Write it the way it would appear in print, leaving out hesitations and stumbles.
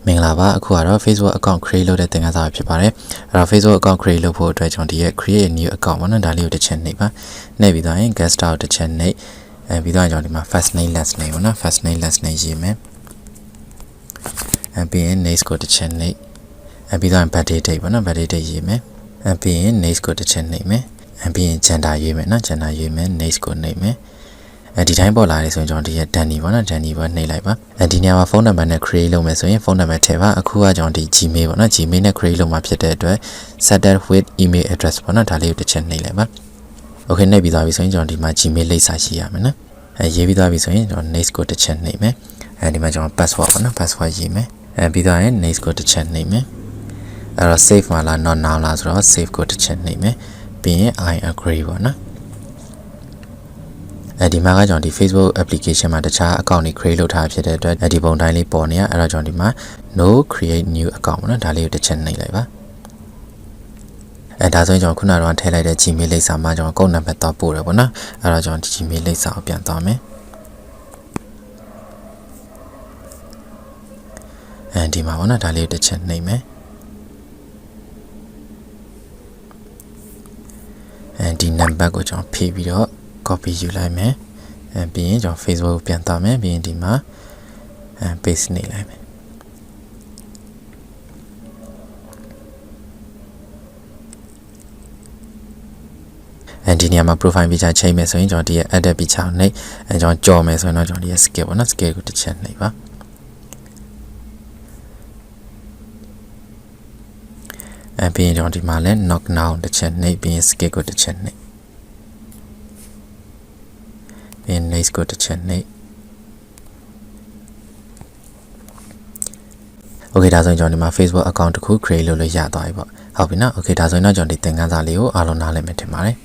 မင်္ဂလာပါအခုကတော့ Facebook account create လုပ်တဲ့သင်ခန်းစာဖြစ်ပါတယ်အဲ့တော့ Facebook account create လုပ်ဖို့အတွက်ကျွန်တော်ဒီရဲ့ create new account ပေါ့နော်ဒါလေးကိုတစ်ချက်နှိပ်ပါနှိပ်ပြီးသွားရင် guest style တစ်ချက်နှိပ်ပြီးတော့ကျွန်တော်ဒီမှာ first name last name ပေါ့နော် first name last name ရေးမယ်ပြီးရင် next ကိုတစ်ချက်နှိပ်ပြီးတော့ birthday date ပေါ့နော် birthday date ရေးမယ်ပြီးရင် next ကိုတစ်ချက်နှိပ်မယ်ပြီးရင် gender ရေးမယ်နော် gender ရေးမယ် next ကိုနှိပ်မယ်ဒီတိုင်းပေါ်လာတယ်ဆိုရင်ကျွန်တော်ဒီရဲ့ Danny ပေါ့နော် Danny ပေါ်နှိပ်လိုက်ပါဒီနေရာမှာဖုန်းနံပါတ်နဲ့ create လုပ်မယ်ဆိုရင်ဖုန်းနံပါတ်ထည့်ပါအခုကကျွန်တော်ဒီ Gmail ပေါ့နော် Gmail နဲ့ create လုပ်မှာဖြစ်တဲ့အတွက် set that with email address ပေါ့နော်ဒါလေးကိုတစ်ချက်နှိပ်လိုက်ပါ Okay နှိပ်ပြီးသွားပြီဆိုရင်ကျွန်တော်ဒီမှာ Gmail လိပ်စာရှိရမယ်နော်ရေးပြီးသွားပြီဆိုရင်ကျွန်တော် next ကိုတစ်ချက်နှိပ်မယ်ဒီမှာကျွန်တော် password ပေါ့နော် password ရေးမယ်ပြီးသွားရင် next ကိုတစ်ချက်နှိပ်မယ်အဲ့တော့ save မှာလား not now လားဆိုတော့ save ကိုတစ်ချက်နှိပ်မယ်ပြီးရင် I agree ပေါ့နော်ဒီမှာကကျွန်တော်ဒီ Facebook application မှာတခြား account တွေ create လုပ်ထားဖြစ်တဲ့အတွက်ဒီပုံတိုင်းလေးပေါ်နေရအဲ့တော့ကျွန်တော်ဒီမှာ no create new account ပေါ့နော်ဒါလေးကိုတစ်ချက်နှိပ်လိုက်ပါဒါဆိုရင်ကျွန်တော်ခုနကတော့ထည့်လိုက်တဲ့ Gmail လိပ်စာမှာကျွန်တော်ကုတ်နံပါတ်တော့ပို့တယ်ပေါ့နော်အဲ့တော့ကျွန်တော်ဒီ Gmail လိပ်စာကိုပြန်သွားမယ်ဒီမှာပေါ့နော်ဒါလေးကိုတစ်ချက်နှိပ်မယ်ဒီနံပါတ်ကိုကျွန်တော်ဖြည့်ပြီးတော့copy ယူလိုက်မယ်ပြီးရင်ကျွန်တော် Facebook ကိုပြန်သွားမယ်ပြီးရင်ဒီမှာpaste နေလိုက်မယ်ဒီနေရာမှာ profile picture ချိန်မယ်ဆိုရင်ကျွန်တော်ဒီရဲ့ edit picture နဲ့ကျွန်တော်ကြော်မယ်ဆိုရင်တော့ကျွန်တော်ဒီရဲ့ scale ပေါ့နော် scale ကိုတစ်ချက်နှိပ်ပါပြီးရင်ကျွန်တော်ဒီမှာလည်း knock now တစ်ချက်နှိပ်ပြီးရင် scale ကိုတစ်ချက်နှိပ်and next ကိုတစ်ချက်နှိပ် Okay ဒါဆိုရင်ကျွန်တော်ဒီမှာ Facebook account တစ်ခု create လုပ်လို့ရသွားပြီပေါ့ဟုတ်ပြီနော် Okay ဒါဆိုရင်တော့ကျွန်တော်ဒီသင်ခန်းစာလေးကိုအားလုံးနားလည်မယ်ထင်ပါတယ်